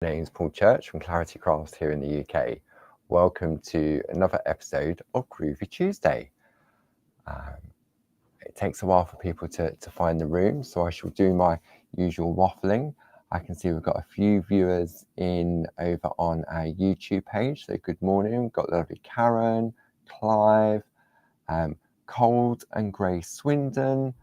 My name's Paul Church from Clarity Crafts here in the UK. Welcome to another episode of Groovi Tuesday. It takes a while for people to find the room, so I shall do my usual waffling. I can see we've got a few viewers in over on our YouTube page, so good morning. We've got lovely Karen, Clive, Cold and Grey Swindon,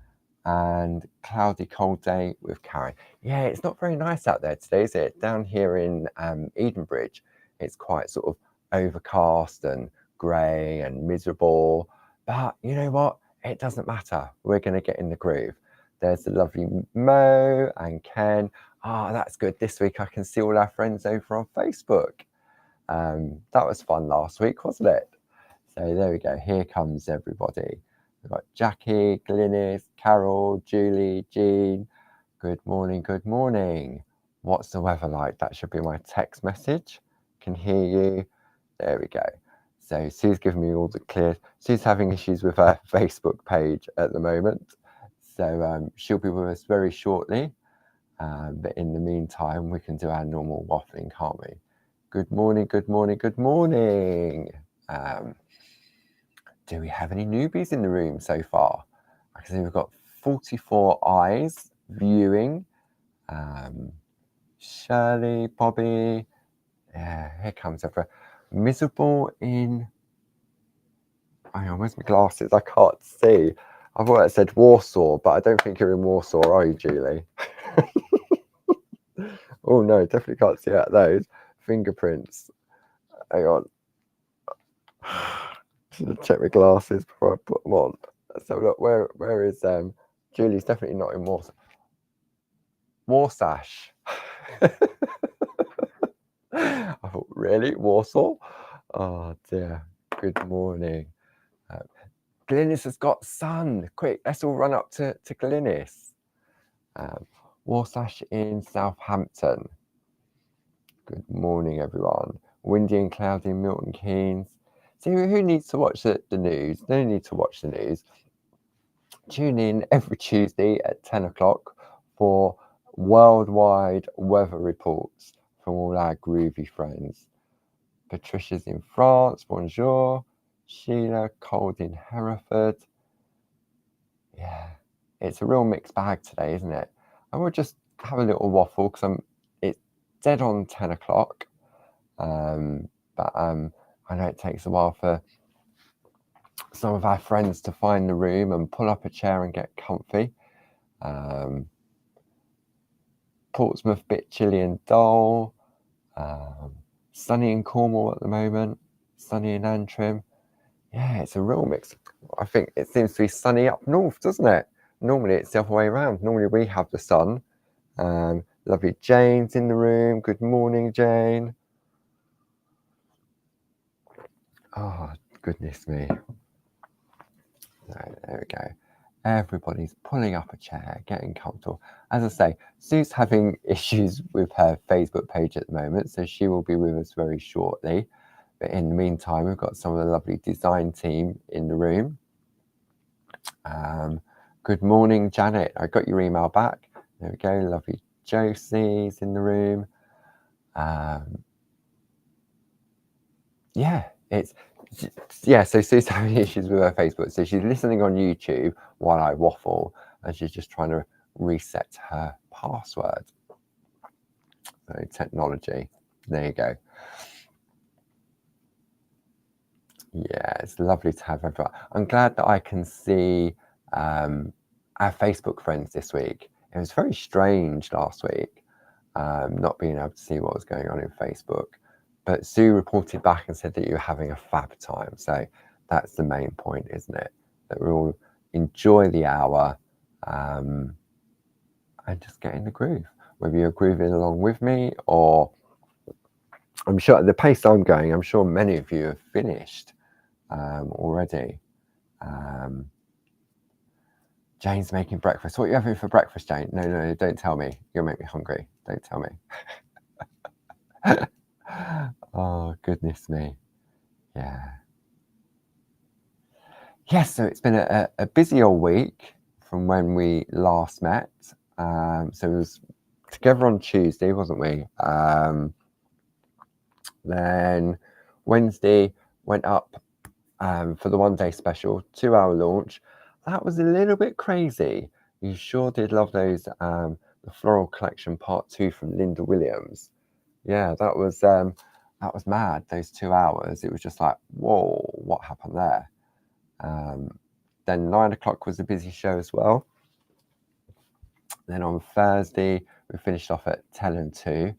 and cloudy cold day with Karen. Yeah, it's not very nice out there today, is it? Down here in Edenbridge, it's quite sort of overcast and grey and miserable. But you know what? It doesn't matter. We're going to get in the groove. There's the lovely Mo and Ken. Ah, that's good. This week I can see all our friends over on Facebook. That was fun last week, wasn't it? So there we go. Here comes everybody. We've got Jackie, Glynis, Carol, Julie, Jean. Good morning, good morning. What's the weather like? That should be my text message. Can hear you. There we go. So Sue's giving me all the clear. Sue's having issues with her Facebook page at the moment. So she'll be with us very shortly. But in the meantime, we can do our normal waffling, can't we? Good morning, good morning, good morning. Do we have any newbies in the room so far? I can see we've got 44 eyes viewing. Shirley, Bobby. Yeah, here comes everyone. Miserable in... Hang on, where's my glasses? I can't see. I thought it said Warsaw, but I don't think you're in Warsaw, are you, Julie? Oh no, definitely can't see out those. Fingerprints. Hang on. Should have checked my glasses before I put them on. So look, where is Julie's definitely not in Warsaw. Warsash. I thought, really? Warsaw? Oh dear. Good morning. Glynis has got sun. Quick, let's all run up to Glynis. Warsash in Southampton. Good morning, everyone. Windy and cloudy in Milton Keynes. See, who needs to watch the news? No need to watch the news. Tune in every Tuesday at 10 o'clock for worldwide weather reports from all our groovy friends. Patricia's in France, bonjour. Sheila, cold in Hereford. Yeah, it's a real mixed bag today, isn't it? And we'll just have a little waffle because it's dead on 10 o'clock. But I know it takes a while for some of our friends to find the room and pull up a chair and get comfy. Portsmouth, bit chilly and dull. Sunny in Cornwall at the moment. Sunny in Antrim. Yeah, it's a real mix. I think it seems to be sunny up north, doesn't it? Normally it's the other way around. Normally we have the sun. Lovely Jane's in the room. Good morning, Jane. Oh, goodness me. There we go. Everybody's pulling up a chair, getting comfortable. As I say, Sue's having issues with her Facebook page at the moment, so she will be with us very shortly. But in the meantime, we've got some of the lovely design team in the room. Good morning, Janet. I got your email back. There we go. Lovely Josie's in the room. So Sue's having issues with her Facebook. So she's listening on YouTube while I waffle, and she's just trying to reset her password. So technology. There you go. Yeah, it's lovely to have everyone. I'm glad that I can see our Facebook friends this week. It was very strange last week, not being able to see what was going on in Facebook. But Sue reported back and said that you were having a fab time. So that's the main point, isn't it? That we all enjoy the hour and just get in the groove. Whether you're grooving along with me or I'm sure at the pace I'm going, I'm sure many of you have finished already. Jane's making breakfast. What are you having for breakfast, Jane? No, don't tell me. You'll make me hungry. Don't tell me. Oh, goodness me. Yeah. Yes, so it's been a busy old week from when we last met. So it was together on Tuesday, wasn't we? Then Wednesday went up for the 1 day special, 2 hour launch. That was a little bit crazy. You sure did love those, the Floral Collection Part 2 from Linda Williams. Yeah, that was mad, those 2 hours. It was just like, whoa, what happened there? Then 9 o'clock was a busy show as well. Then on Thursday, we finished off at 10 and 2.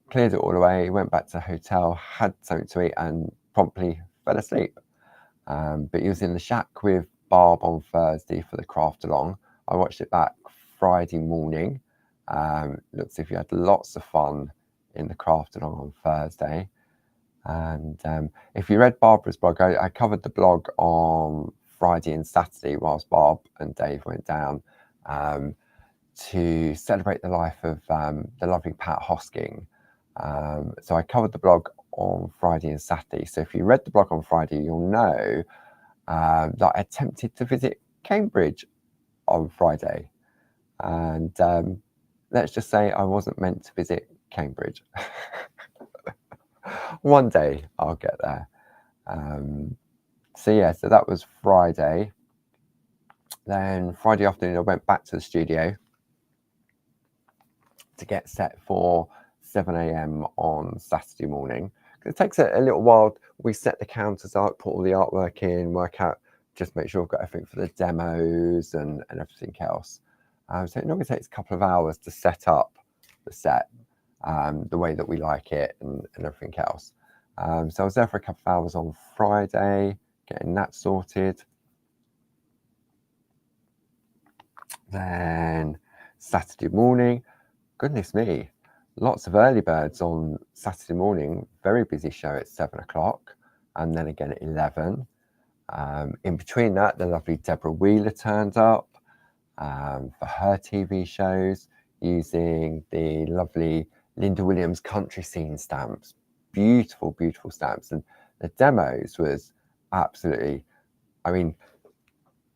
Cleared it all away, went back to the hotel, had something to eat, and promptly fell asleep. But he was in the shack with Barb on Thursday for the craft along. I watched it back Friday morning. Looks as if you had lots of fun in the craft along on Thursday. And if you read Barbara's blog, I covered the blog on Friday and Saturday whilst Barb and Dave went down to celebrate the life of the lovely Pat Hosking. So I covered the blog on Friday and Saturday. So if you read the blog on Friday, you'll know that I attempted to visit Cambridge on Friday. And let's just say I wasn't meant to visit Cambridge. One day I'll get there. So yeah, so that was Friday. Then Friday afternoon, I went back to the studio to get set for 7 a.m. on Saturday morning. It takes a little while. We set the counters up, put all the artwork in, work out, just make sure I've got everything for the demos and everything else. So it normally takes a couple of hours to set up the set the way that we like it and everything else. So I was there for a couple of hours on Friday, getting that sorted. Then Saturday morning, goodness me, lots of early birds on Saturday morning. Very busy show at 7 o'clock, and then again at 11. In between that, the lovely Deborah Wheeler turned up for her TV shows using the lovely Linda Williams country scene stamps. Beautiful, beautiful stamps. And the demos was absolutely, I mean,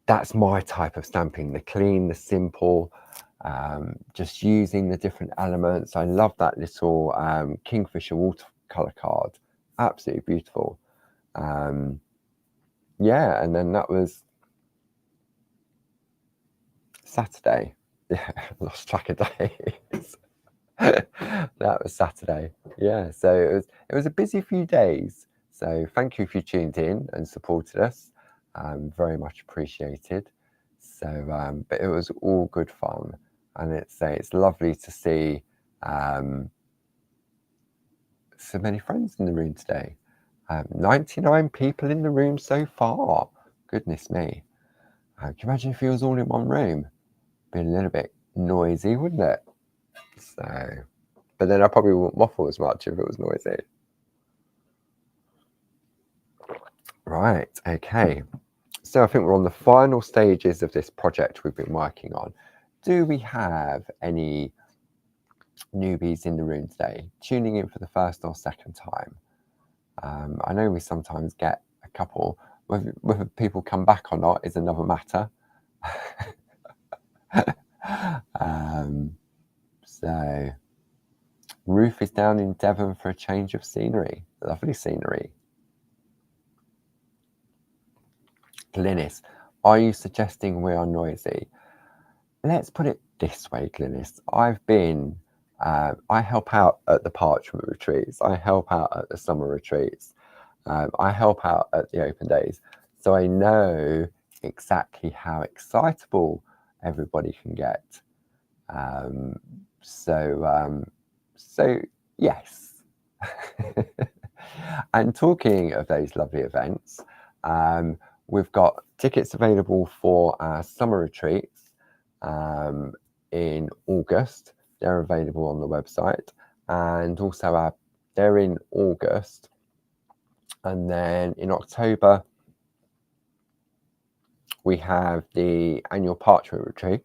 that's my type of stamping, the clean, the simple, just using the different elements. I love that little Kingfisher watercolor card. Absolutely beautiful. Yeah, and then that was Saturday. Yeah, lost track of days. That was Saturday. Yeah, so it was a busy few days. So thank you if you tuned in and supported us. Very much appreciated. So, but it was all good fun, and it's lovely to see so many friends in the room today. 99 people in the room so far. Goodness me. Can you imagine if it was all in one room? Be a little bit noisy, wouldn't it? So, but then I probably wouldn't waffle as much if it was noisy. Right, okay. So I think we're on the final stages of this project we've been working on. Do we have any newbies in the room today, tuning in for the first or second time? I know we sometimes get a couple. Whether people come back or not is another matter. So Ruth is down in Devon for a change of scenery. Lovely scenery. Glynis, are you suggesting we are noisy? Let's put it this way, Glynis. I help out at the parchment retreats. I help out at the summer retreats. I help out at the open days. So I know exactly how excitable everybody can get. So yes. And talking of those lovely events, we've got tickets available for our summer retreats in August. They're available on the website, and also they're in August, and then in October we have the annual parchment retreat.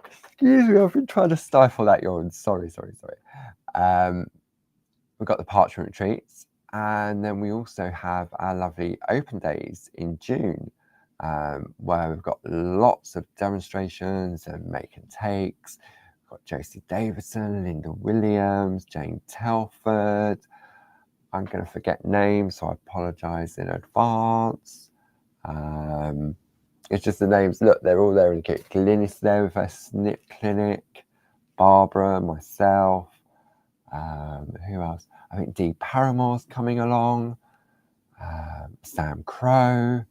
Excuse me, I've been trying to stifle that yawn. Sorry. We've got the parchment retreats, and then we also have our lovely open days in June. where we've got lots of demonstrations and make and takes. We've got Josie Davidson, Linda Williams, Jane Telford. I'm going to forget names, so I apologise in advance. It's just the names. Look, they're all there in the kit. Glynis there with her snip clinic. Barbara, myself. Who else? I think Dee Paramore's coming along. Sam Crow.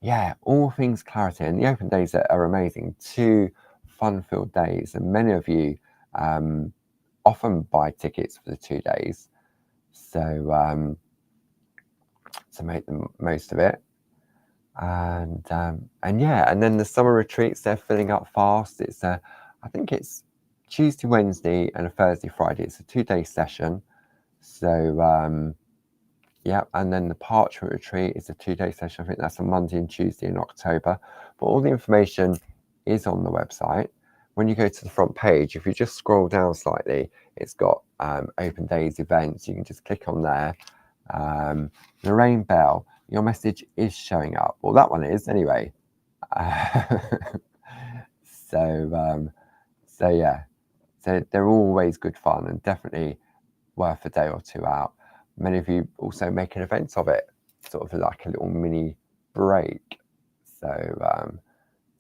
Yeah, all things clarity. And the open days are amazing. 2 fun-filled days. And many of you often buy tickets for the 2 days. So make the most of it. And yeah, and then the summer retreats, they're filling up fast. It's I think it's Tuesday, Wednesday, and a Thursday, Friday. It's a 2-day session. So yeah, and then the Parchment retreat is a 2-day session. I think that's a Monday and Tuesday in October. But all the information is on the website. When you go to the front page, if you just scroll down slightly, it's got open days events. You can just click on there. Lorraine Bell, your message is showing up. Well, that one is anyway. So yeah, so they're always good fun and definitely worth a day or 2 out. Many of you also making events of it, sort of like a little mini break. So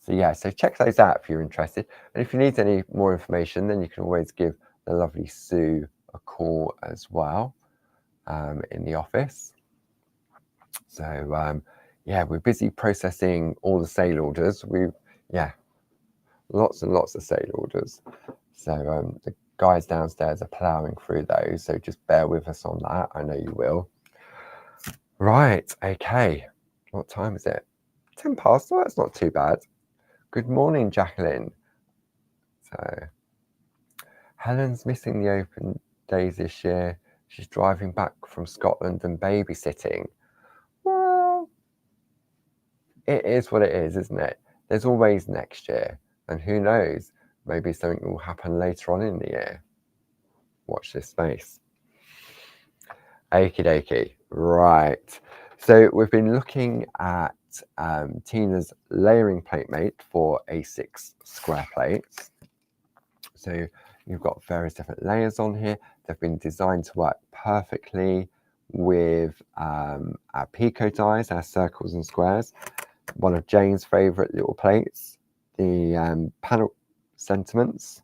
yeah, so check those out if you're interested. And if you need any more information, then you can always give the lovely Sue a call as well in the office. So yeah, we're busy processing all the sale orders. Lots and lots of sale orders. So the guys downstairs are ploughing through those. So just bear with us on that. I know you will. Right. Okay. What time is it? 10 past. Oh, that's not too bad. Good morning, Jacqueline. So Helen's missing the open days this year. She's driving back from Scotland and babysitting. Well, it is what it is, isn't it? There's always next year. And who knows, maybe something will happen later on in the year. Watch this space. Okie dokie. Right. So we've been looking at Tina's layering plate mate for A6sq Plates. So you've got various different layers on here. They've been designed to work perfectly with our Pico dies, our circles and squares. One of Jane's favourite little plates, the panel sentiments.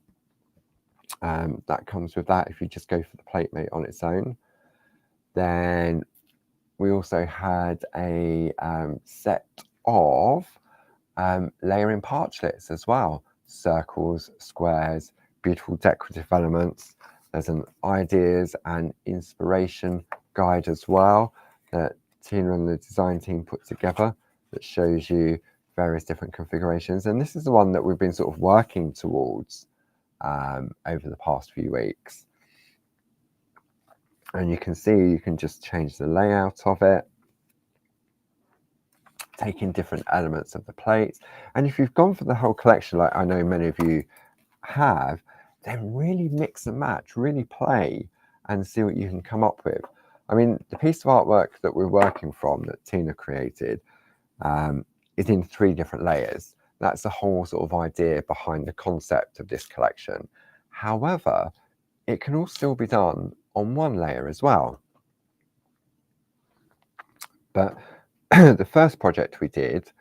That comes with that if you just go for the plate mate on its own. Then we also had a set of layering parchlets as well. Circles, squares, beautiful decorative elements. There's an ideas and inspiration guide as well that Tina and the design team put together that shows you various different configurations. And this is the one that we've been sort of working towards over the past few weeks. And you can see you can just change the layout of it, taking different elements of the plates. And if you've gone for the whole collection, like I know many of you have, then really mix and match, really play and see what you can come up with. I mean, the piece of artwork that we're working from that Tina created is in 3 different layers. That's the whole sort of idea behind the concept of this collection. However, it can all still be done on 1 layer as well. But the first project we did,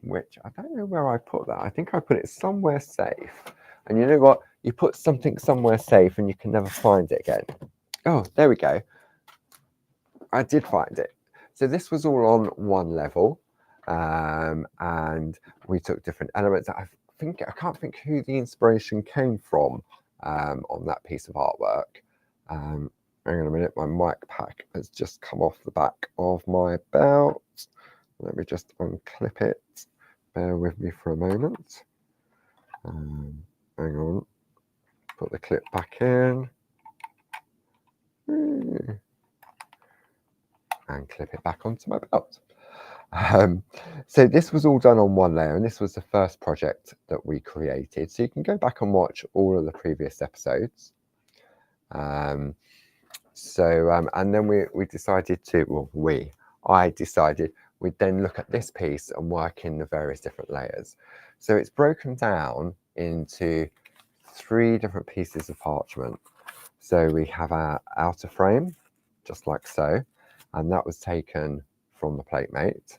which I don't know where I put that. I think I put it somewhere safe. And you know what? You put something somewhere safe and you can never find it again. Oh, there we go. I did find it. So this was all on 1 level. And we took different elements. I can't think who the inspiration came from on that piece of artwork. Hang on a minute, my mic pack has just come off the back of my belt. Let me just unclip it. Bear with me for a moment. Hang on. Put the clip back in. And clip it back onto my belt. So this was all done on 1 layer, and this was the first project that we created. So you can go back and watch all of the previous episodes. And then we decided to, I decided we'd then look at this piece and work in the various different layers. So it's broken down into 3 different pieces of parchment. So we have our outer frame, just like so, and that was taken from the Platemate.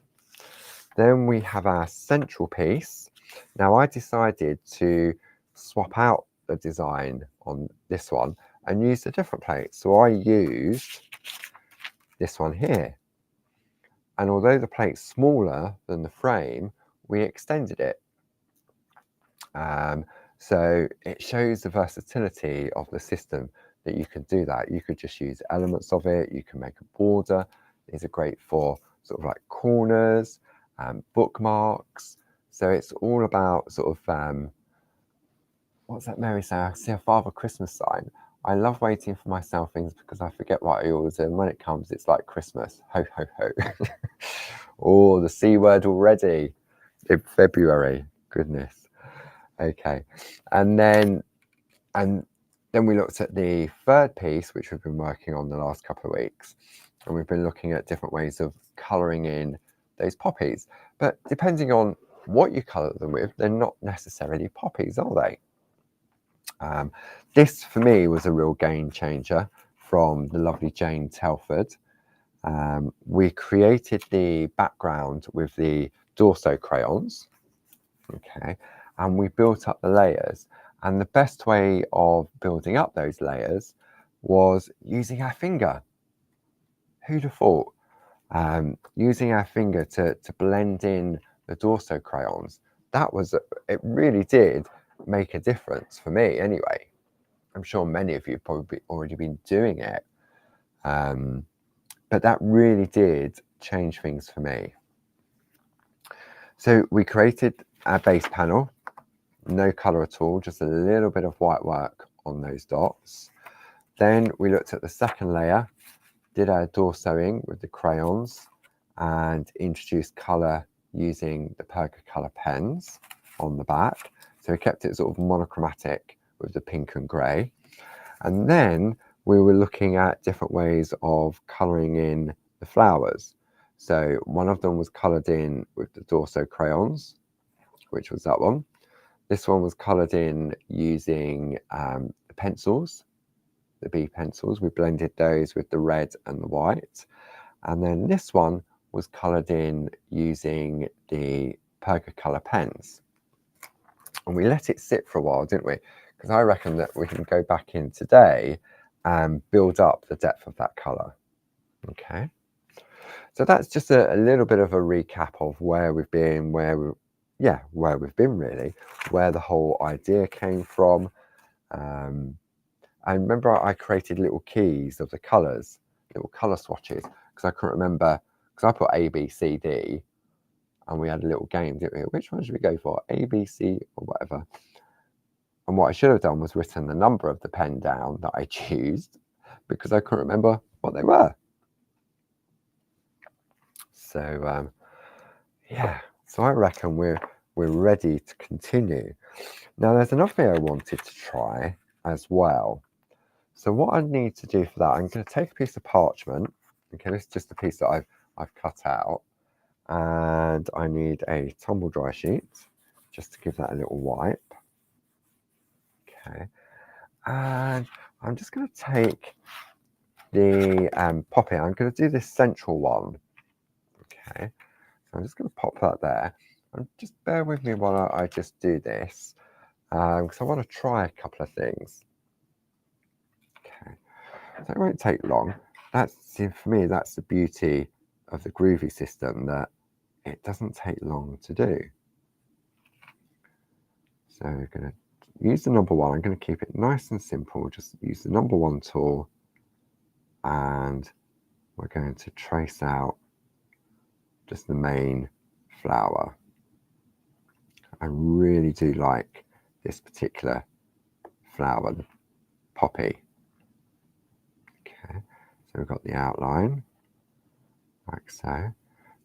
Then we have our central piece. Now I decided to swap out the design on this one and use a different plate. So I used this one here. And although the plate's smaller than the frame, we extended it. So it shows the versatility of the system that you can do that. You could just use elements of it. You can make a border. These are great for sort of like corners, bookmarks. So it's all about sort of, what's that Mary say? I see a Father Christmas sign. I love waiting for my sale things because I forget what I ordered, and when it comes, it's like Christmas. Ho, ho, ho. Oh, the C word already in February. Goodness. Okay. And then we looked at the third piece, which we've been working on the last couple of weeks. And we've been looking at different ways of colouring in those poppies. But depending on what you colour them with, they're not necessarily poppies, are they? This for me was a real game changer from the lovely Jane Telford. We created the background with the Dorso crayons, okay, and we built up the layers. And the best way of building up those layers was using our finger. Who'd have thought? Using our finger to blend in the Dorso crayons. It really did make a difference for me anyway. I'm sure many of you have probably already been doing it. But that really did change things for me. So we created our base panel, no colour at all, just a little bit of white work on those dots. Then we looked at the second layer, did our dorsoing with the crayons and introduced colour using the Perga pens on the back. So we kept it sort of monochromatic with the pink and grey. And then we were looking at different ways of colouring in the flowers. So one of them was coloured in with the Dorso crayons, which was that one. This one was coloured in using the pencils, the B pencils. We blended those with the red and the white. And then this one was coloured in using the Perga pens. And we let it sit for a while, didn't we? Because I reckon that we can go back in today and build up the depth of that colour. Okay. So that's just a little bit of a recap of where we've been, where we've been really, where the whole idea came from. And remember I created little keys of the colours, little colour swatches, because I couldn't remember, because I put A, B, C, D, and we had a little game, didn't we? Which one should we go for? A, B, C, or whatever. And what I should have done was written the number of the pen down that I choose, because I couldn't remember what they were. So yeah, so I reckon we're ready to continue. Now there's another thing I wanted to try as well. So what I need to do for that, I'm going to take a piece of parchment. Okay, this is just a piece that I've cut out, and I need a tumble dry sheet just to give that a little wipe. Okay, and I'm just going to take the poppy. I'm going to do this central one. Okay, so I'm just going to pop that there. And just bear with me while I just do this, because I want to try a couple of things. Okay, so it won't take long. For me, that's the beauty of the Groovi system, that it doesn't take long to do. So we're going to use the number 1. I'm going to keep it nice and simple. Just use the number 1 tool, and we're going to trace out just the main flower. I really do like this particular flower, the poppy. Okay, so we've got the outline, like so.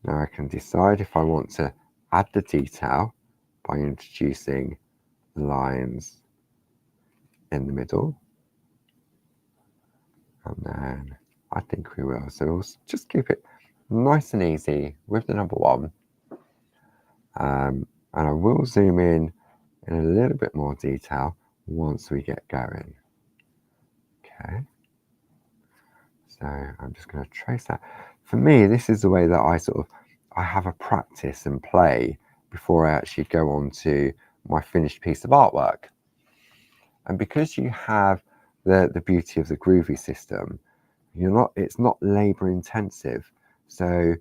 Now I can decide if I want to add the detail by introducing lines in the middle. And then I think we will. So we'll just keep it nice and easy with the number 1. And I will zoom in a little bit more detail once we get going. Okay. So I'm just going to trace that. For me, this is the way that I have a practice and play before I actually go on to my finished piece of artwork. And because you have the beauty of the Groovi system, it's not labor intensive. So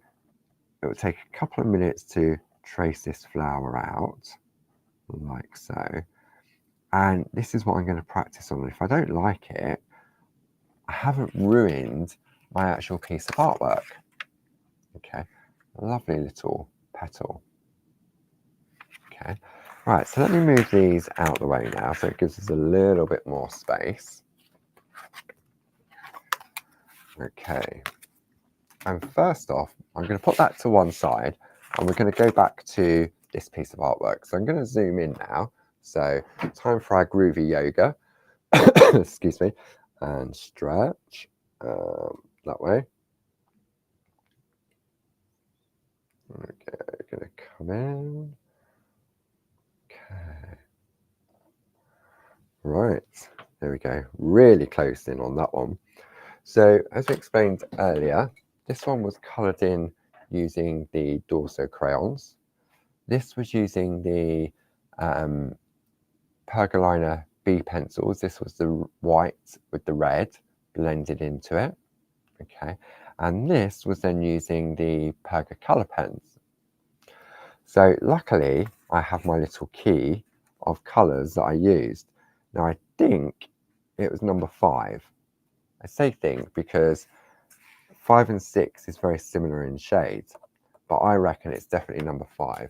it will take a couple of minutes to trace this flower out, like so. And this is what I'm going to practice on. If I don't like it, I haven't ruined my actual piece of artwork. Okay, a lovely little petal. Okay, right, so let me move these out the way now so it gives us a little bit more space. Okay, and first off, I'm going to put that to one side and we're going to go back to this piece of artwork. So I'm going to zoom in now. So time for our groovy yoga. Excuse me, and stretch that way. Okay, gonna come in. Okay, right, there we go, really close in on that one. So as I explained earlier, this one was coloured in using the Dorso crayons. This was using the Pergolina B pencils. This was the white with the red blended into it. Okay, and this was then using the Perga colour pens. So luckily I have my little key of colours that I used. Now I think it was number 5. I say think because 5 and 6 is very similar in shades, but I reckon it's definitely number 5.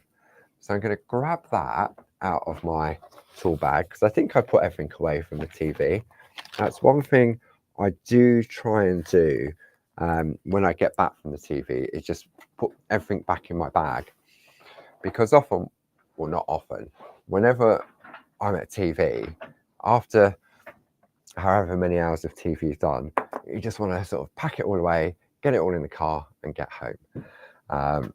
So I'm going to grab that out of my tool bag because I think I put everything away from the TV. That's one thing I do try and do when I get back from the TV, is just put everything back in my bag. Because often, well not often, whenever I'm at TV, after however many hours of TV you've done, you just want to sort of pack it all away, get it all in the car and get home.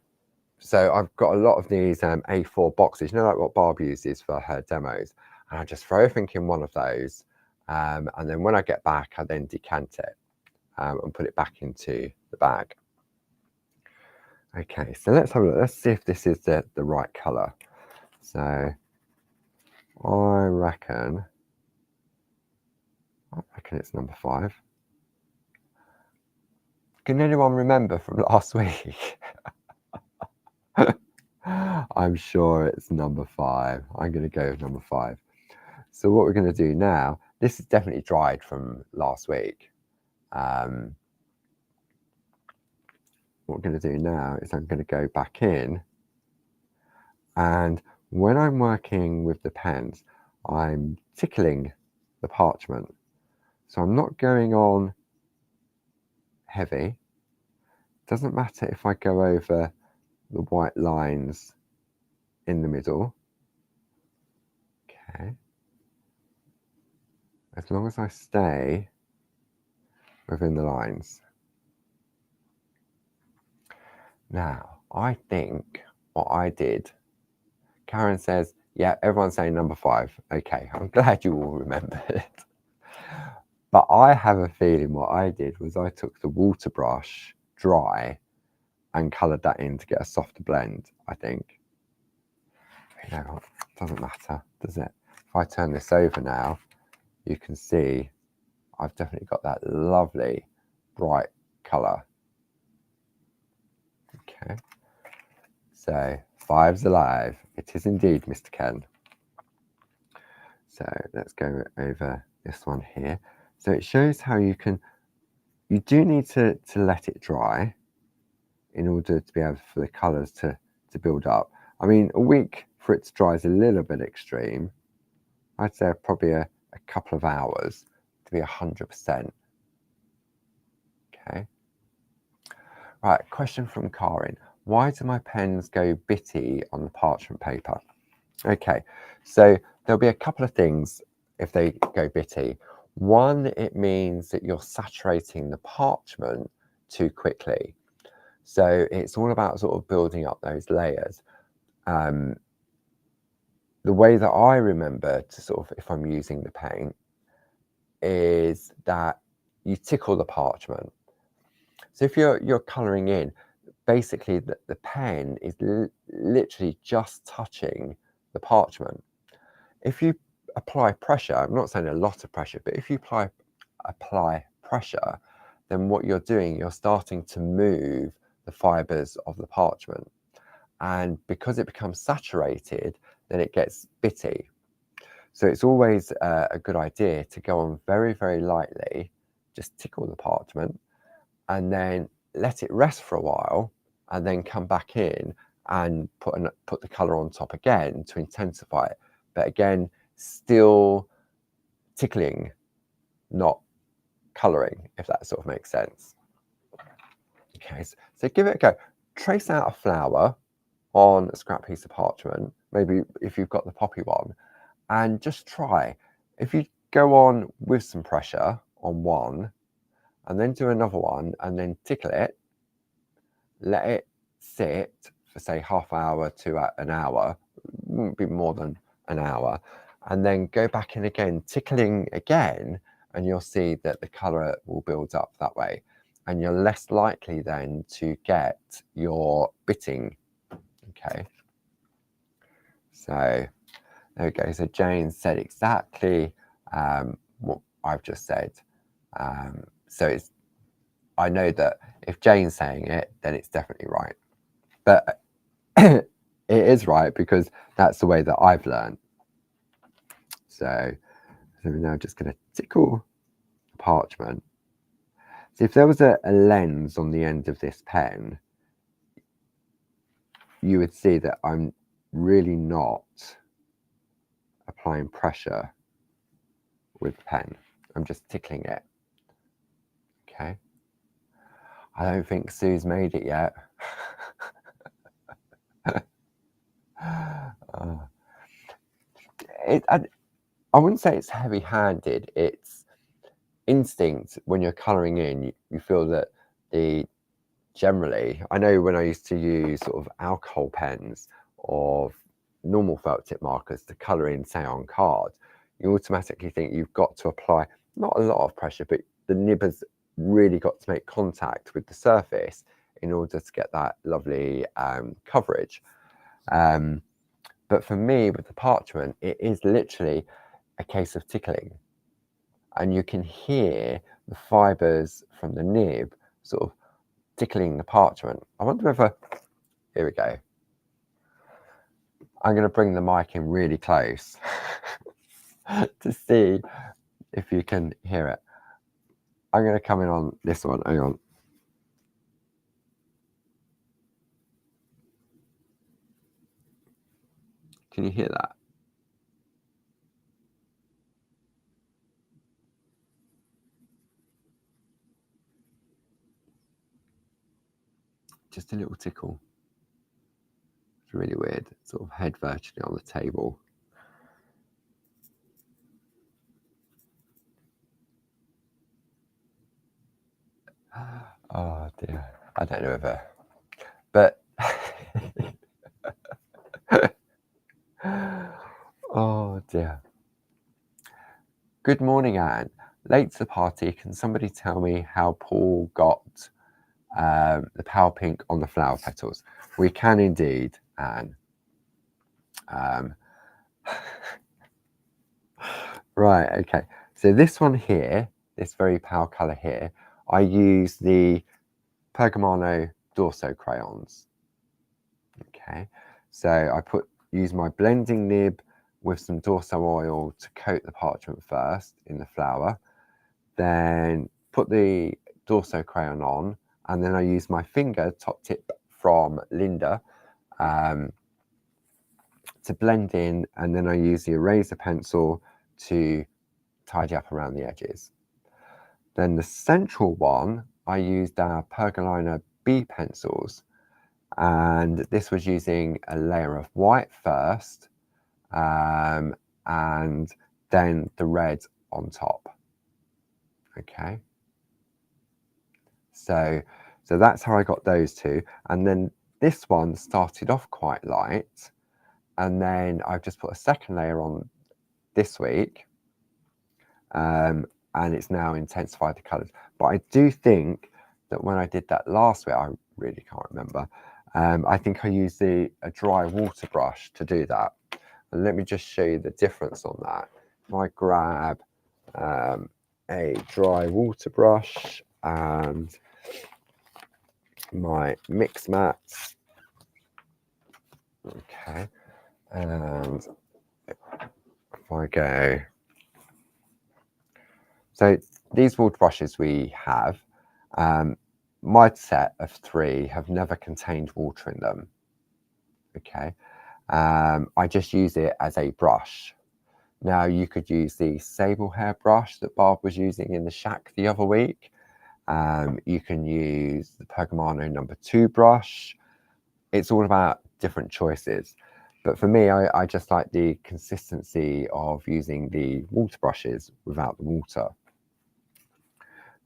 So I've got a lot of these A4 boxes, like what Barb uses for her demos, and I just throw everything in one of those, and then when I get back, I then decant it and put it back into the bag. Okay, so let's have a look. Let's see if this is the right colour. So I reckon it's number 5. Can anyone remember from last week? I'm sure it's number 5. I'm going to go with number 5. So what we're going to do now, this is definitely dried from last week. What we're going to do now is I'm going to go back in, and when I'm working with the pens, I'm tickling the parchment. So I'm not going on heavy. Doesn't matter if I go over the white lines in the middle. Okay. As long as I stay within the lines. Now, I think what I did, Karen says, yeah, everyone's saying number 5. Okay, I'm glad you all remembered it. But I have a feeling what I did was I took the water brush dry and coloured that in to get a softer blend, I think. You know what, doesn't matter, does it? If I turn this over now, you can see I've definitely got that lovely bright colour. Okay, so 5's alive. It is indeed, Mr. Ken. So let's go over this one here. So it shows how you do need to let it dry in order to be able for the colours to build up. I mean, a week for it to dry is a little bit extreme. I'd say probably a couple of hours to be 100%. Okay. Right, question from Karin. Why do my pens go bitty on the parchment paper? Okay, so there'll be a couple of things if they go bitty. One, it means that you're saturating the parchment too quickly. So it's all about sort of building up those layers. The way that I remember to sort of, if I'm using the paint, is that you tickle the parchment. So if you're colouring in, basically the pen is literally just touching the parchment. If you apply pressure, I'm not saying a lot of pressure, but if you apply pressure, then what you're doing, you're starting to move the fibres of the parchment. And because it becomes saturated, then it gets bitty. So it's always a good idea to go on very, very lightly, just tickle the parchment, and then let it rest for a while, and then come back in and put the colour on top again to intensify it. But again, still tickling, not colouring, if that sort of makes sense. Okay, so give it a go. Trace out a flower on a scrap piece of parchment, maybe if you've got the poppy one, and just try. If you go on with some pressure on one, and then do another one, and then tickle it, let it sit for say half hour to an hour, wouldn't be more than an hour, and then go back in again, tickling again, and you'll see that the colour will build up that way, and you're less likely then to get your bitting. Okay, so there we go. So Jane said exactly what I've just said. So I know that if Jane's saying it, then it's definitely right. But it is right because that's the way that I've learned. So we're now just going to tickle the parchment. So if there was a lens on the end of this pen, you would see that I'm really not applying pressure with the pen. I'm just tickling it. Okay. I don't think Sue's made it yet. I wouldn't say it's heavy-handed. It's instinct. When you're colouring in, you feel that generally, I know when I used to use sort of alcohol pens or normal felt tip markers to colour in, say, on cards, you automatically think you've got to apply not a lot of pressure, but the nib has really got to make contact with the surface in order to get that lovely coverage. But for me, with the parchment, it is literally a case of tickling, and you can hear the fibres from the nib sort of tickling the parchment. I wonder whether, here we go. I'm going to bring the mic in really close to see if you can hear it. I'm going to come in on this one. Hang on. Can you hear that? Just a little tickle. It's really weird. Sort of head virtually on the table. Oh dear. I don't know if but oh dear. Good morning, Anne. Late to the party. Can somebody tell me how Paul got the pale pink on the flower petals? We can indeed, Anne. Right, okay. So this one here, this very pale colour here, I use the Pergamano Dorso crayons. Okay, so I use my blending nib with some Dorso oil to coat the parchment first in the flower, then put the Dorso crayon on, and then I use my finger top tip from Linda to blend in, and then I use the eraser pencil to tidy up around the edges. Then the central one, I used our Pergolina B pencils, and this was using a layer of white first, and then the red on top. Okay, so So that's how I got those two. And then this one started off quite light, and then I've just put a second layer on this week, and it's now intensified the colours. But I do think that when I did that last week, I really can't remember, I think I used a dry water brush to do that. And let me just show you the difference on that. If I grab a dry water brush and my mix mats, okay, and if I go, so these water brushes we have, my set of 3 have never contained water in them. Okay, I just use it as a brush. Now you could use the sable hair brush that Barb was using in the shack the other week. You can use the Pergamano number 2 brush. It's all about different choices. But for me, I just like the consistency of using the water brushes without the water.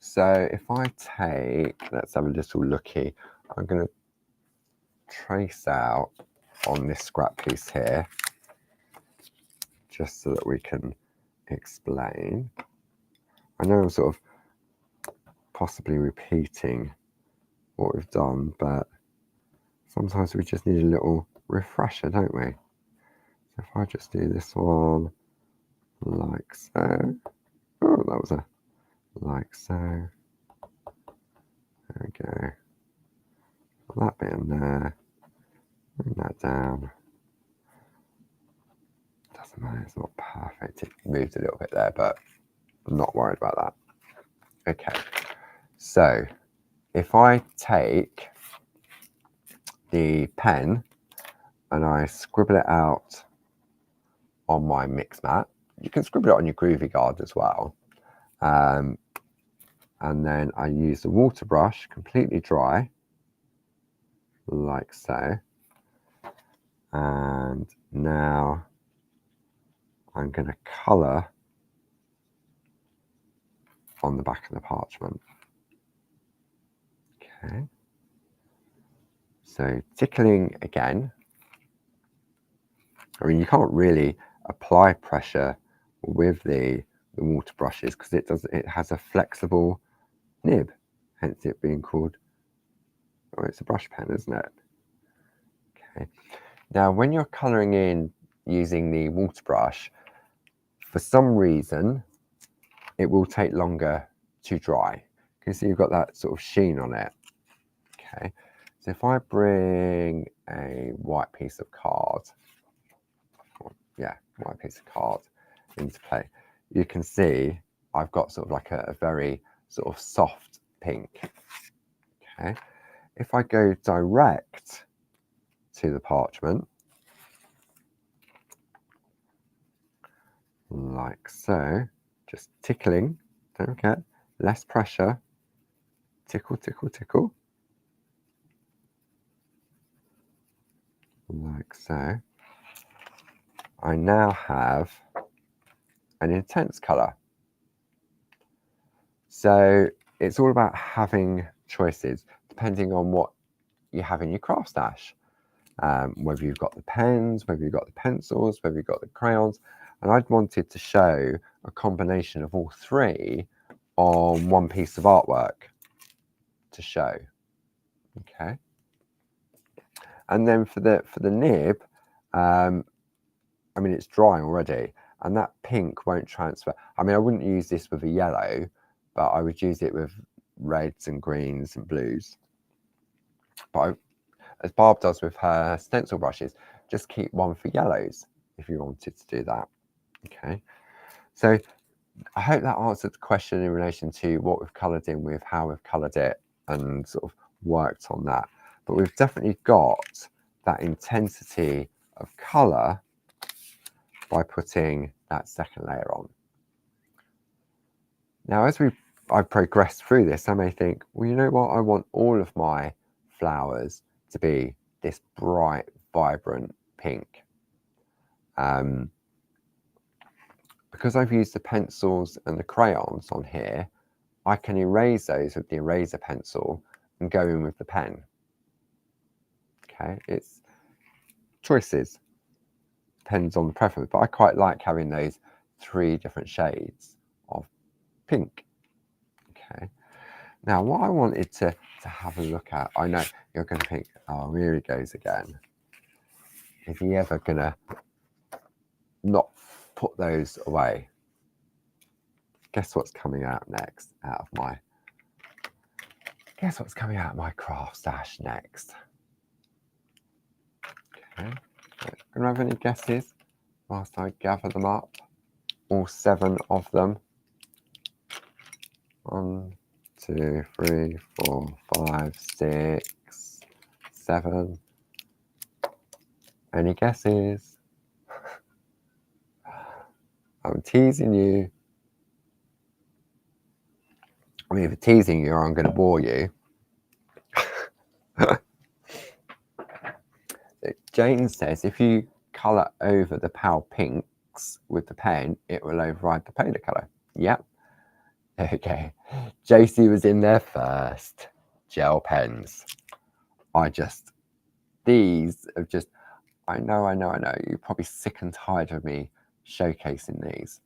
So if I take, let's have a little looky. I'm going to trace out on this scrap piece here, just so that we can explain. I know I'm sort of possibly repeating what we've done, but sometimes we just need a little refresher, don't we? So if I just do this one like so, oh, that was a like so. There we go. Put that bit in there. Bring that down. Doesn't matter, it's not perfect. It moved a little bit there, but I'm not worried about that. Okay, so if I take the pen and I scribble it out on my mix mat, you can scribble it on your Groovi guard as well. And then I use the water brush completely dry, like so. And now I'm going to colour on the back of the parchment. Okay. So tickling again. I mean, you can't really apply pressure with the water brushes because it has a flexible nib, hence it being called, oh, it's a brush pen, isn't it? Okay. Now, when you're colouring in using the water brush, for some reason, it will take longer to dry. You can see you've got that sort of sheen on it. Okay. So if I bring a white piece of card, white piece of card into play, you can see I've got sort of like a very sort of soft pink. Okay. If I go direct to the parchment, like so, just tickling, don't forget, less pressure, tickle, tickle, tickle, like so. I now have an intense colour. So it's all about having choices depending on what you have in your craft stash. Whether you've got the pens, whether you've got the pencils, whether you've got the crayons. And I'd wanted to show a combination of all 3 on one piece of artwork to show. Okay. And then for the nib, I mean, it's dry already, and that pink won't transfer. I mean, I wouldn't use this with a yellow, but I would use it with reds and greens and blues. But as Barb does with her stencil brushes, just keep one for yellows if you wanted to do that. Okay, so I hope that answered the question in relation to what we've coloured in with, how we've coloured it, and sort of worked on that. But we've definitely got that intensity of colour by putting that second layer on. Now, as I progress through this, I may think, well, you know what? I want all of my flowers to be this bright, vibrant pink. Because I've used the pencils and the crayons on here, I can erase those with the eraser pencil and go in with the pen. Okay, it's choices, depends on the preference, but I quite like having those 3 different shades of pink. Okay, now what I wanted to have a look at, I know you're going to think, oh, here he goes again. Is he ever going to not put those away? Guess what's coming out next guess what's coming out of my craft stash next? Okay, gonna have any guesses whilst I gather them up? All 7 of them. 1, 2, 3, 4, 5, 6, 7. Any guesses? I'm teasing you. I'm either teasing you or I'm going to bore you. Jane says if you colour over the pale pinks with the pen, it will override the paler colour. Yep. Okay. JC was in there first. Gel pens. These have just, I know. You're probably sick and tired of me showcasing these.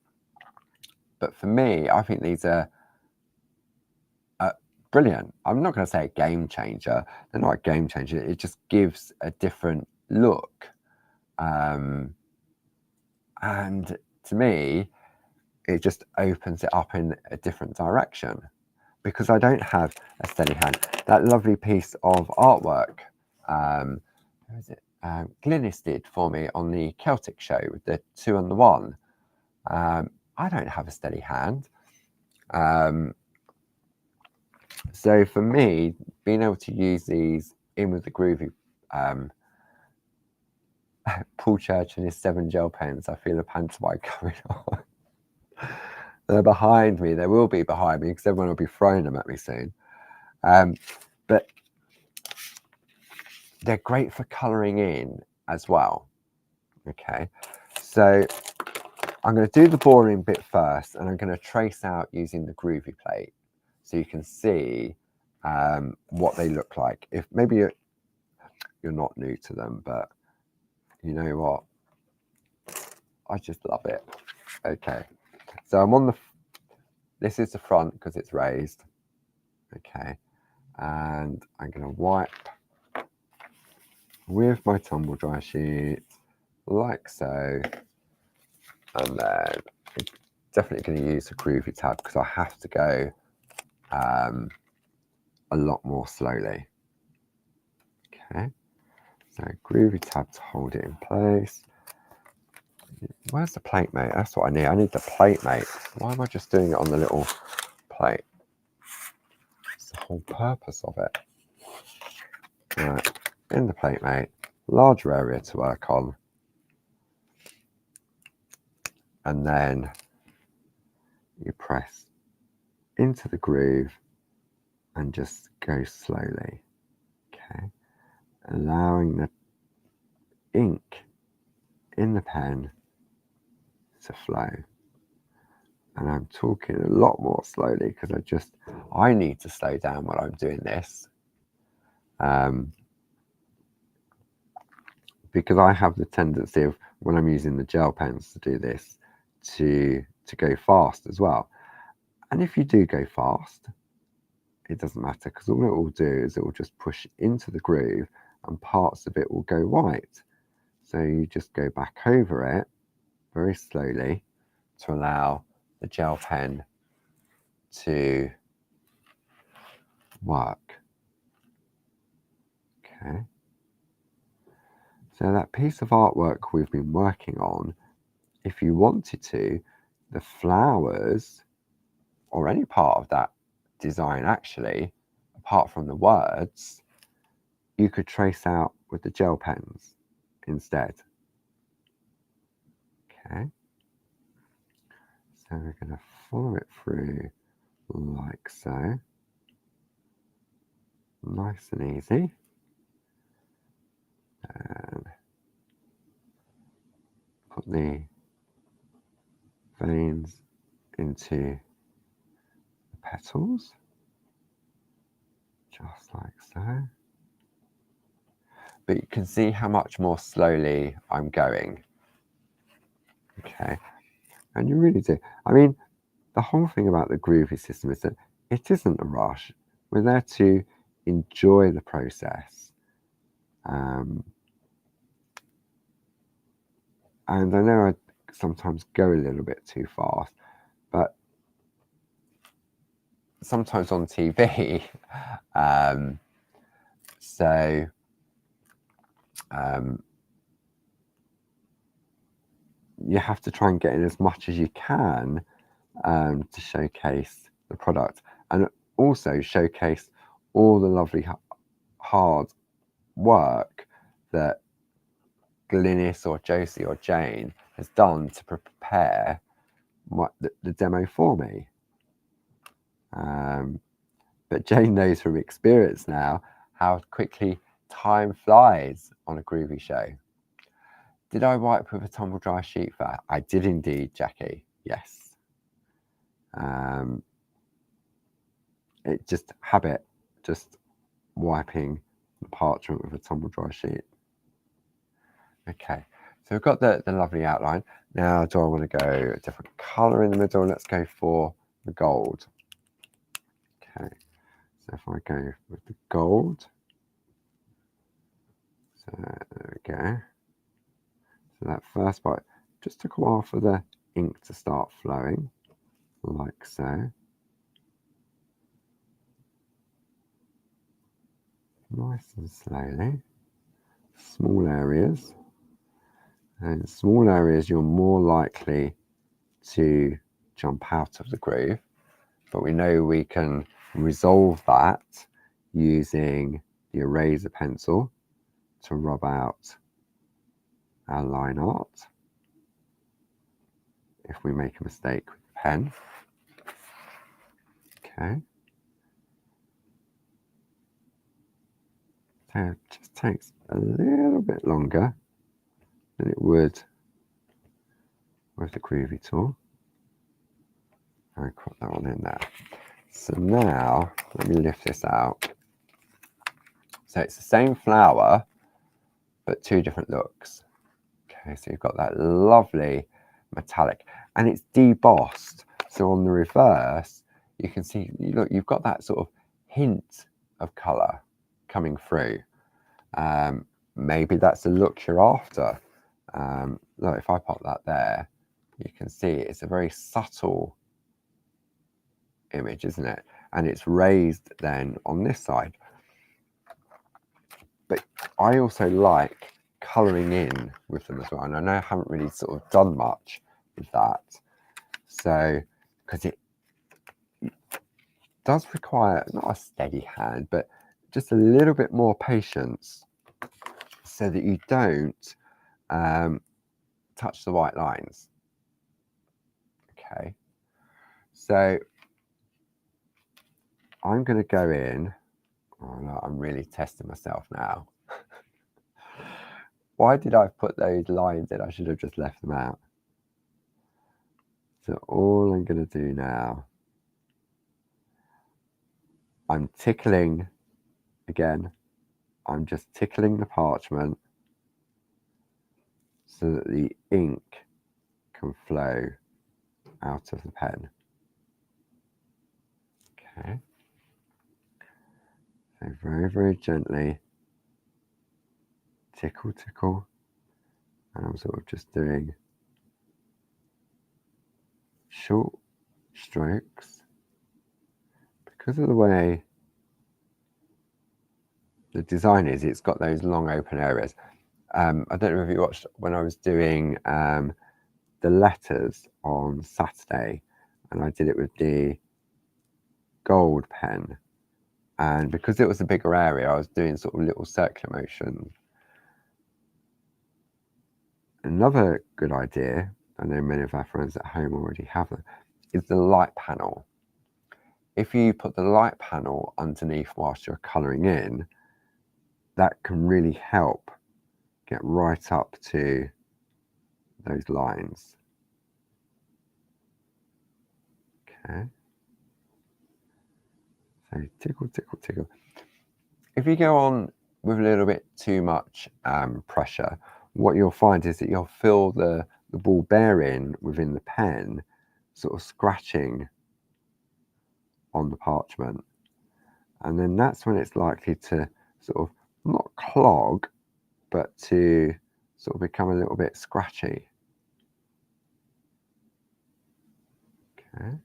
But for me, I think these are brilliant. I'm not going to say a game changer. They're not a game changer. It just gives a different look. And to me, it just opens it up in a different direction because I don't have a steady hand. That lovely piece of artwork, who is it? Glynis did for me on the Celtic show with the 2 and the 1. I don't have a steady hand. So for me, being able to use these in with the Groovi, Paul Church and his 7 gel pens, I feel a pantomime coming on. They're behind me. They will be behind me because everyone will be throwing them at me soon. But they're great for colouring in as well. Okay, so I'm going to do the boring bit first, and I'm going to trace out using the Groovi plate so you can see what they look like. If maybe you're not new to them, but you know what? I just love it. Okay, so I'm on this is the front because it's raised. Okay, and I'm going to wipe with my tumble dry sheet like so, and then I'm definitely going to use the Groovi tab because I have to go a lot more slowly. Okay, so Groovi tab to hold it in place. Where's the plate mate? That's what I need. I need the plate mate. Why am I just doing it on the little plate? It's the whole purpose of it. Right, in the plate mate, larger area to work on. And then you press into the groove and just go slowly. Okay, allowing the ink in the pen to flow. And I'm talking a lot more slowly because I need to slow down while I'm doing this. Because I have the tendency of, when I'm using the gel pens to do this, to go fast as well. And if you do go fast, it doesn't matter because all it will do is it will just push into the groove and parts of it will go white. So you just go back over it very slowly to allow the gel pen to work. Okay. So that piece of artwork we've been working on, if you wanted to, the flowers or any part of that design actually, apart from the words, you could trace out with the gel pens instead. Okay. So we're going to follow it through like so. Nice and easy. And put the veins into the petals. just like so. But you can see how much more slowly I'm going. Okay, and you really do. I mean, the whole thing about the Groovi system is that it isn't a rush. We're there to enjoy the process. And I know I sometimes go a little bit too fast, but sometimes on TV, you have to try and get in as much as you can to showcase the product and also showcase all the lovely hard work that Glynis or Josie or Jane has done to prepare the demo for me. But Jane knows from experience now how quickly time flies on a Groovi show. Did I wipe with a tumble dry sheet for? I did indeed, Jackie. Yes. It just habit, just wiping the parchment with a tumble dry sheet. Okay, so we've got the lovely outline. Now, do I want to go a different colour in the middle? Let's go for the gold. Okay, so if I go with the gold, so there we go. So that first bite just took a while for the ink to start flowing, like so. Nice and slowly. Small areas. And in small areas, you're more likely to jump out of the groove. But we know we can resolve that using the eraser pencil to rub out our line art if we make a mistake with the pen. Okay. So it just takes a little bit longer than it would with the Groovi tool. I put that one in there. So now, let me lift this out. So it's the same flower, but two different looks. Okay, so you've got that lovely metallic, and it's debossed. So on the reverse, you can see, look, you've got that sort of hint of colour coming through. Maybe that's the look you're after. Look, if I pop that there, you can see it's a very subtle image, isn't it? And it's raised then on this side. But I also like colouring in with them as well, and I know I haven't really sort of done much with that. So, because it does require not a steady hand, but just a little bit more patience so that you don't touch the white lines. Okay, so I'm going to go in. Oh no, I'm really testing myself now. Why did I put those lines in? I should have just left them out. So all I'm going to do now, I'm tickling, again, I'm just tickling the parchment so that the ink can flow out of the pen. Okay. So very, very gently, tickle, tickle, and I'm sort of just doing short strokes. Because of the way the design is, it's got those long open areas. I don't know if you watched when I was doing the letters on Saturday, and I did it with the gold pen, and because it was a bigger area, I was doing sort of little circular motions. Another good idea, I know many of our friends at home already have it, is the light panel. If you put the light panel underneath whilst you're colouring in, that can really help get right up to those lines. Okay. So tickle, tickle, tickle. If you go on with a little bit too much pressure, what you'll find is that you'll feel the ball bearing within the pen sort of scratching on the parchment. And then that's when it's likely to sort of not clog, but to sort of become a little bit scratchy. Okay.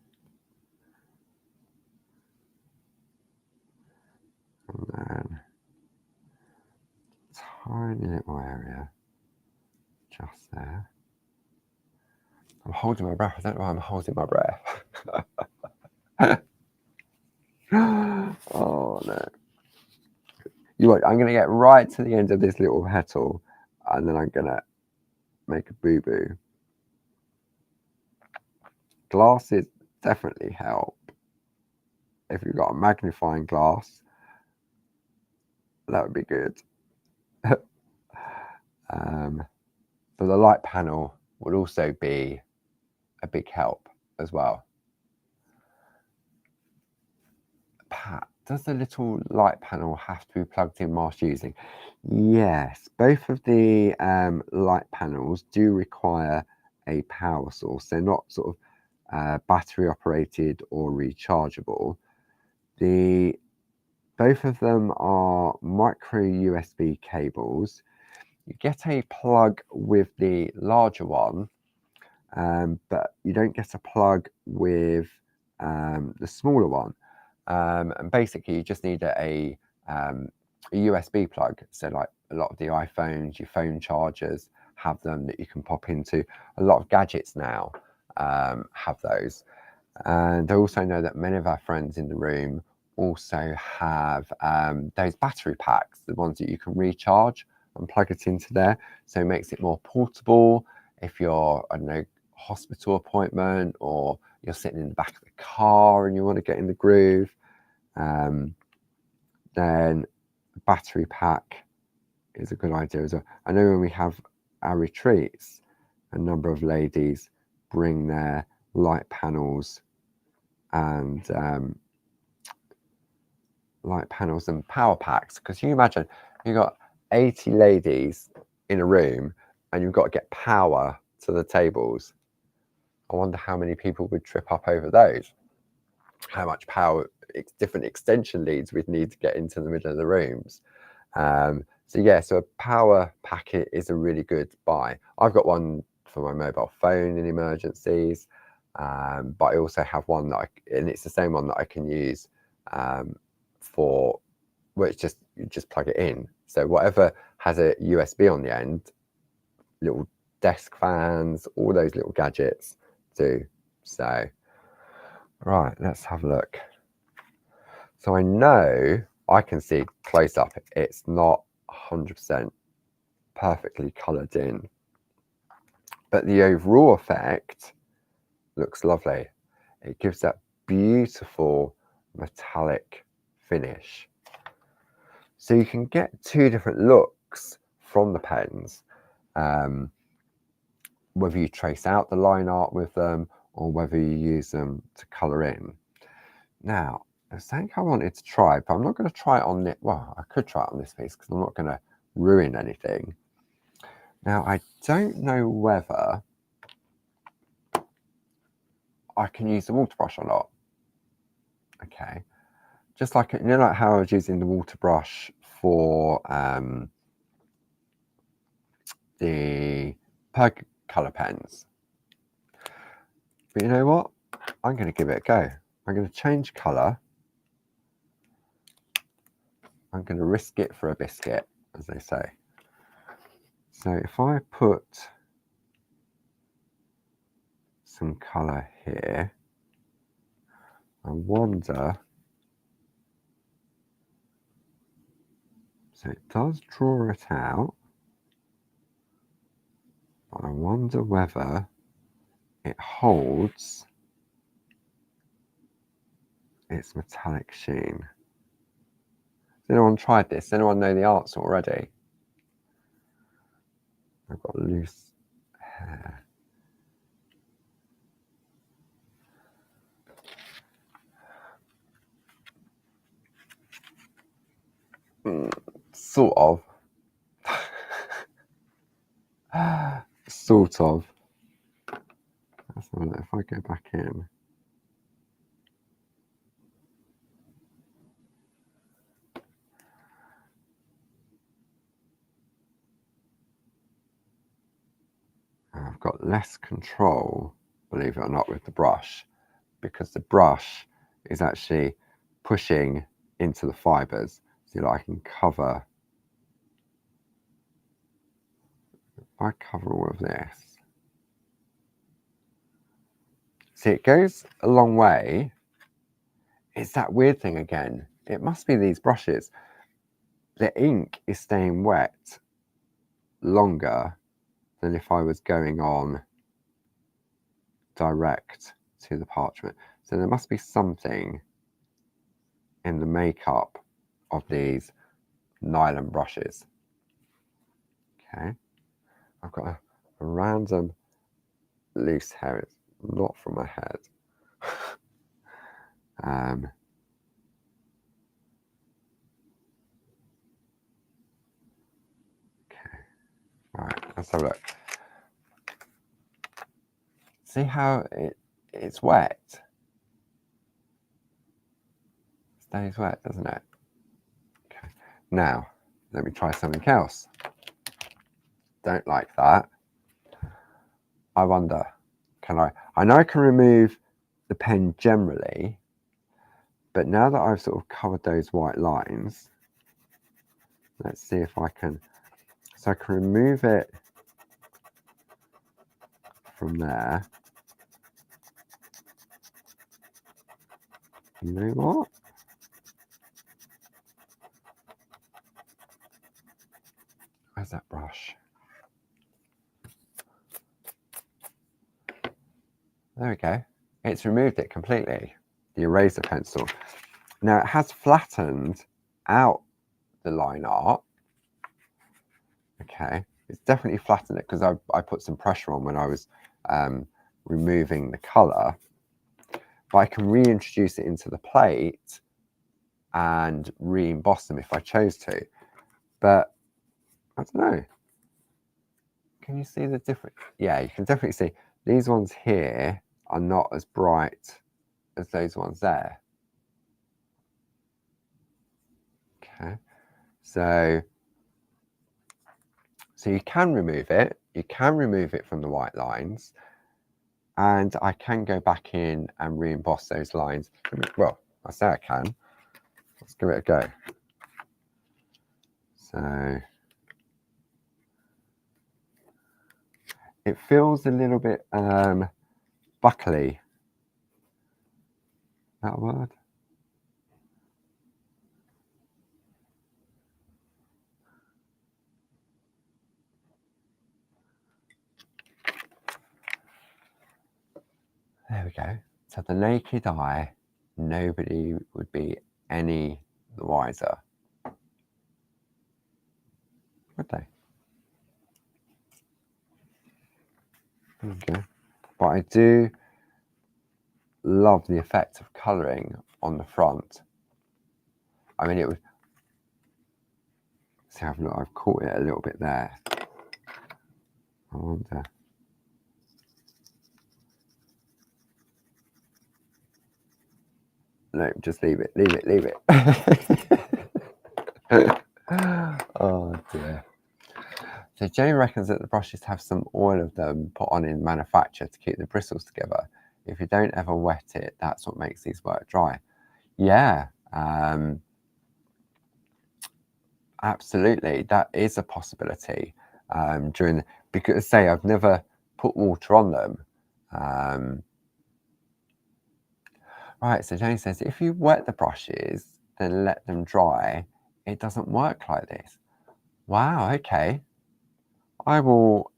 And then tiny little area just there. I'm holding my breath. I don't know why I'm holding my breath. Oh no. I'm going to get right to the end of this little petal and then I'm going to make a boo-boo. Glasses definitely help. If you've got a magnifying glass, that would be good. But the light panel would also be a big help as well. Pat, does the little light panel have to be plugged in whilst using? Yes, both of the light panels do require a power source. They're not sort of battery operated or rechargeable. Both of them are micro USB cables. You get a plug with the larger one, but you don't get a plug with the smaller one. And basically, you just need a USB plug. So, like a lot of the iPhones, your phone chargers have them that you can pop into. A lot of gadgets now have those. And I also know that many of our friends in the room also have those battery packs, the ones that you can recharge and plug it into there. So it makes it more portable. If you're, I don't know, hospital appointment or you're sitting in the back of the car and you want to get in the groove, then a battery pack is a good idea as well. I know when we have our retreats, a number of ladies bring their light panels and power packs, because you imagine you've got 80 ladies in a room and you've got to get power to the tables. I wonder how many people would trip up over those, how much power, different extension leads we'd need to get into the middle of the rooms. So a power packet is a really good buy. I've got one for my mobile phone in emergencies, but I also have one that and it's the same one that I can use for where it's you just plug it in. So whatever has a USB on the end, little desk fans, all those little gadgets do. So right, let's have a look. So I know I can see close up, it's not 100% perfectly coloured in, but the overall effect looks lovely. It gives that beautiful metallic finish. So you can get two different looks from the pens, whether you trace out the line art with them or whether you use them to colour in. Now, there's something I wanted to try, but I'm not going to try it on this. Well, I could try it on this piece because I'm not going to ruin anything. Now, I don't know whether I can use the water brush or not. Okay, just like, you know, like how I was using the water brush for the Pug colour pens. But you know what? I'm going to give it a go. I'm going to change colour. I'm going to risk it for a biscuit, as they say. So if I put some colour here, I wonder, so it does draw it out, but I wonder whether it holds its metallic sheen. Has anyone tried this? Does anyone know the answer already? I've got loose hair. Sort of. Sort of. Let's have a look. If I go back in. I've got less control, believe it or not, with the brush, because the brush is actually pushing into the fibres, so that I can cover. If I cover all of this, see, it goes a long way. It's that weird thing again. It must be these brushes. The ink is staying wet longer than if I was going on direct to the parchment. So there must be something in the makeup of these nylon brushes. Okay, I've got a random loose hair. It's not from my head. Okay, all right, let's have a look. See how it's wet? Stays wet, doesn't it? Okay, now let me try something else. Don't like that. I wonder, can I know I can remove the pen generally, but now that I've sort of covered those white lines, let's see if I can. So I can remove it from there. You know what? Where's that brush? There we go. It's removed it completely, the eraser pencil. Now it has flattened out the line art. Okay, it's definitely flattened it because I put some pressure on when I was removing the colour. But I can reintroduce it into the plate and re-emboss them if I chose to. But I don't know. Can you see the difference? Yeah, you can definitely see these ones here are not as bright as those ones there. Okay, so you can remove it. You can remove it from the white lines, and I can go back in and re-emboss those lines. Well, I say I can. Let's give it a go. So it feels a little bit buckly. That word? There we go. So the naked eye, nobody would be any the wiser, would they? Okay. But I do love the effect of colouring on the front. I mean, it would. See, I've caught it a little bit there. I wonder. No, just leave it. Leave it. Leave it. Oh dear. So Jane reckons that the brushes have some oil of them put on in manufacture to keep the bristles together. If you don't ever wet it, that's what makes these work dry. Yeah, absolutely. That is a possibility because say I've never put water on them. Right, so Jane says, if you wet the brushes, then let them dry, it doesn't work like this. Wow, okay. I will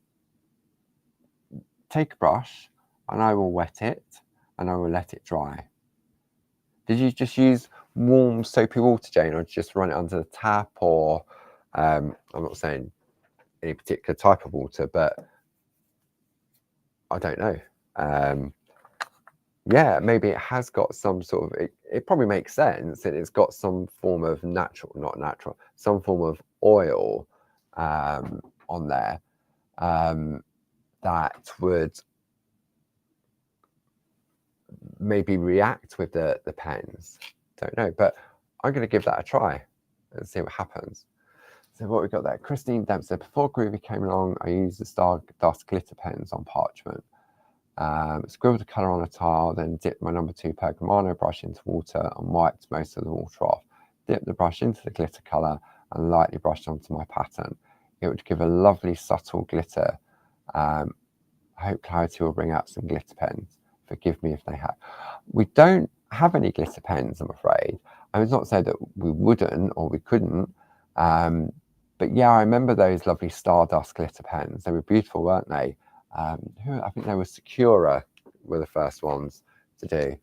take a brush and I will wet it and I will let it dry. Did you just use warm soapy water, Jane, or just run it under the tap? Or I'm not saying any particular type of water, but I don't know. yeah, maybe it has got some sort of, it probably makes sense, and it's got some form of natural, not natural, some form of oil on there that would maybe react with the pens. Don't know, but I'm going to give that a try and see what happens. So what we've got there, Christine Dempsey. Before Groovi came along, I used the Stardust glitter pens on parchment. Scribbled the colour on a tile, then dipped my number 2 Pergamano brush into water and wiped most of the water off. Dipped the brush into the glitter colour and lightly brushed onto my pattern. It would give a lovely subtle glitter. I hope clarity will bring out some glitter pens. Forgive me if they have. We don't have any glitter pens, I'm afraid. I was not saying that we wouldn't or we couldn't. But yeah, I remember those lovely Stardust glitter pens. They were beautiful, weren't they? I think they were Secura were the first ones to do.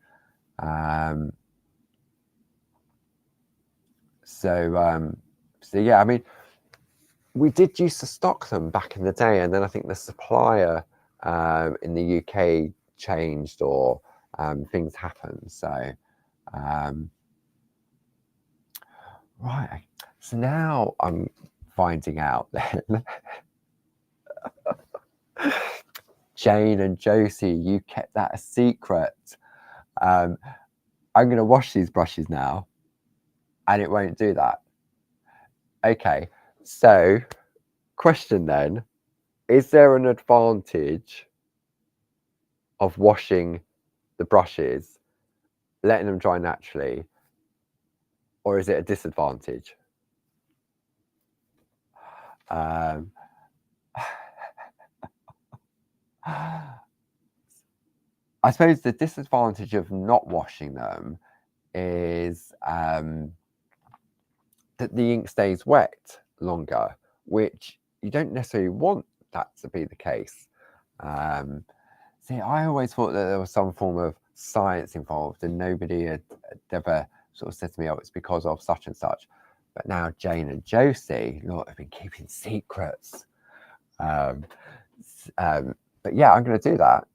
So yeah, I mean, we did used to stock them back in the day, and then I think the supplier in the UK changed, or things happened. So right, so now I'm finding out then Jane and Josie, you kept that a secret. I'm going to wash these brushes now, and it won't do that. Okay, so question then, is there an advantage of washing the brushes, letting them dry naturally, or is it a disadvantage? I suppose the disadvantage of not washing them is that the ink stays wet longer, which you don't necessarily want that to be the case. See, I always thought that there was some form of science involved, and nobody had ever sort of said to me, oh, it's because of such and such. But now Jane and Josie, Lord, have been keeping secrets. But yeah, I'm going to do that,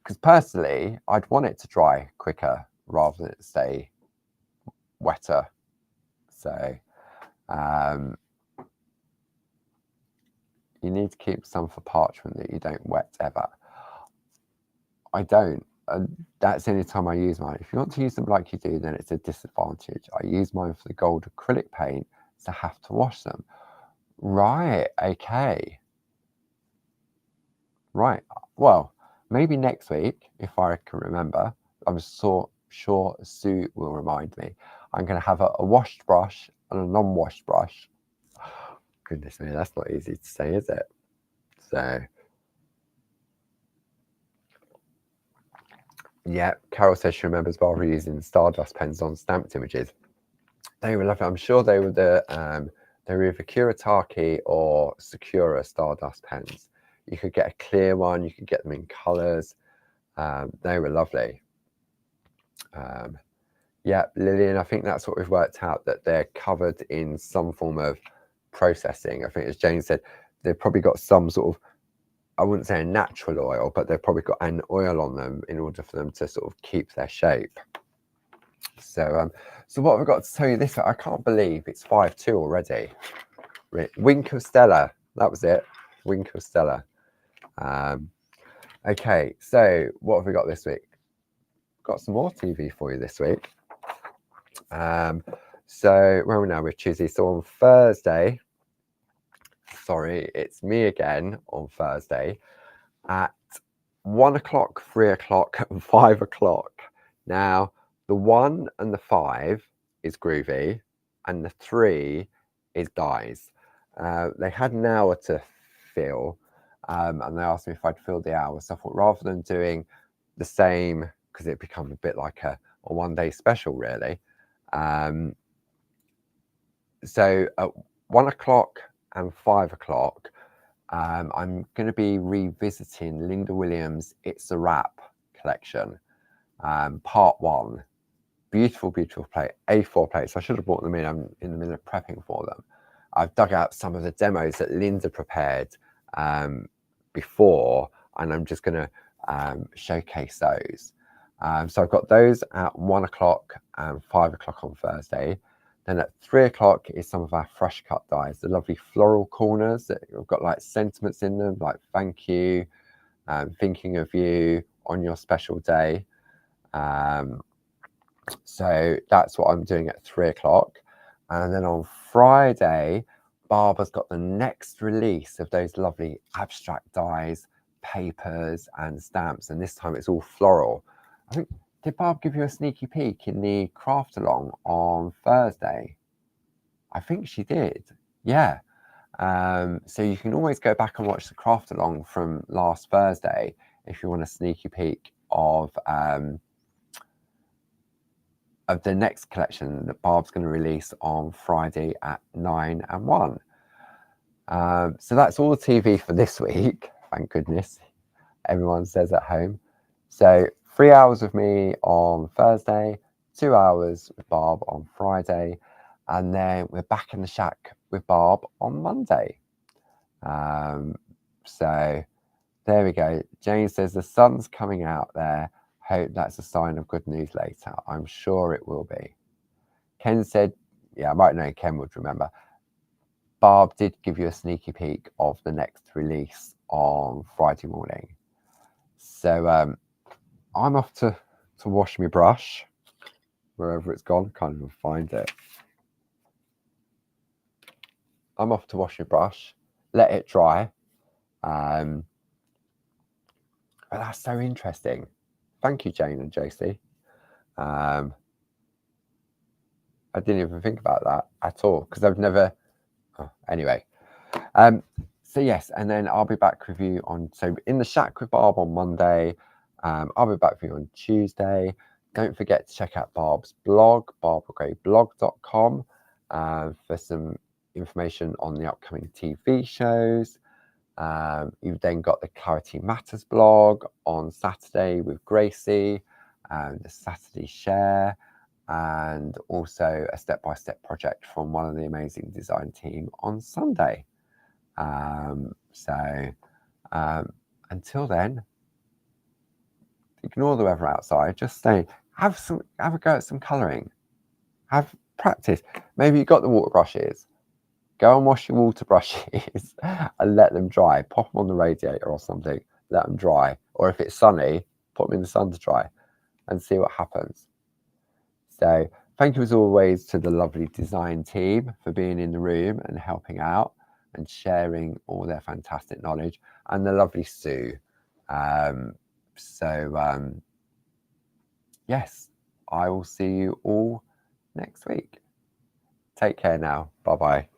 because personally, I'd want it to dry quicker rather than it stay wetter. So you need to keep some for parchment that you don't wet ever. I don't. That's the only time I use mine. If you want to use them like you do, then it's a disadvantage. I use mine for the gold acrylic paint, so I have to wash them. Right, okay. Right, well, maybe next week, if I can remember, I'm so sure Sue will remind me. I'm going to have a washed brush and a non-washed brush. Goodness me, that's not easy to say, is it? So, yeah, Carol says she remembers Barbara using Stardust pens on stamped images. They were lovely. I'm sure they were they were either Kuretake or Sakura Stardust pens. You could get a clear one, you could get them in colours. They were lovely. Yeah, Lillian, I think that's what we've worked out, that they're covered in some form of processing. I think, as Jane said, they've probably got some sort of, I wouldn't say a natural oil, but they've probably got an oil on them in order for them to sort of keep their shape. So, so what have I got to tell you this? I can't believe it's 5-2 already. Wink of Stella, that was it. Wink of Stella. Okay, so what have we got this week? Got some more TV for you this week. So where are we now? We're Tuesday. So on Thursday, sorry, it's me again on Thursday at 1 o'clock, 3 o'clock, and 5 o'clock. Now, the 1 and the 5 is Groovi, and the 3 is Dies. They had an hour to fill, and they asked me if I'd fill the hour. So I thought, rather than doing the same, because it become a bit like a one-day special, really. So at 1 o'clock and 5 o'clock, I'm going to be revisiting Linda Williams' It's a Wrap collection, part 1. Beautiful, beautiful plate, A4 plates. I should have brought them in. I'm in the middle of prepping for them. I've dug out some of the demos that Linda prepared before, and I'm just going to showcase those. So I've got those at 1 o'clock and 5 o'clock on Thursday. Then at 3 o'clock is some of our fresh cut dies, the lovely floral corners that have got like sentiments in them, like thank you, thinking of you on your special day. So that's what I'm doing at 3 o'clock. And then on Friday, Barbara's got the next release of those lovely abstract dies, papers and stamps. And this time it's all floral. I think, did Barb give you a sneaky peek in the craft along on Thursday? I think she did. Yeah. So you can always go back and watch the craft along from last Thursday if you want a sneaky peek of the next collection that Barb's going to release on Friday at 9 and 1. So that's all the TV for this week. Thank goodness, everyone says at home. So 3 hours with me on Thursday, 2 hours with Barb on Friday, and then we're back in the shack with Barb on Monday. So there we go. Jane says the sun's coming out there. Hope that's a sign of good news later. I'm sure it will be. Ken said, yeah, I might know Ken would remember. Barb did give you a sneaky peek of the next release on Friday morning. So I'm off to wash my brush, wherever it's gone. Can't even find it. I'm off to wash my brush, let it dry. But that's so interesting. Thank you, Jane and Josie. I didn't even think about that at all because I've never. Oh, anyway, so yes, and then I'll be back with you so in the shack with Barb on Monday. I'll be back with you on Tuesday. Don't forget to check out Barb's blog, barbaragrayblog.com, for some information on the upcoming TV shows. You've then got the Clarity Matters blog on Saturday with Gracie, the Saturday Share, and also a step-by-step project from one of the amazing design team on Sunday. Until then, ignore the weather outside. Just stay. Have a go at some colouring. Have practice. Maybe you've got the water brushes. Go and wash your water brushes and let them dry. Pop them on the radiator or something. Let them dry. Or if it's sunny, put them in the sun to dry and see what happens. So thank you as always to the lovely design team for being in the room and helping out and sharing all their fantastic knowledge, and the lovely Sue. Yes, I will see you all next week. Take care now. Bye-bye.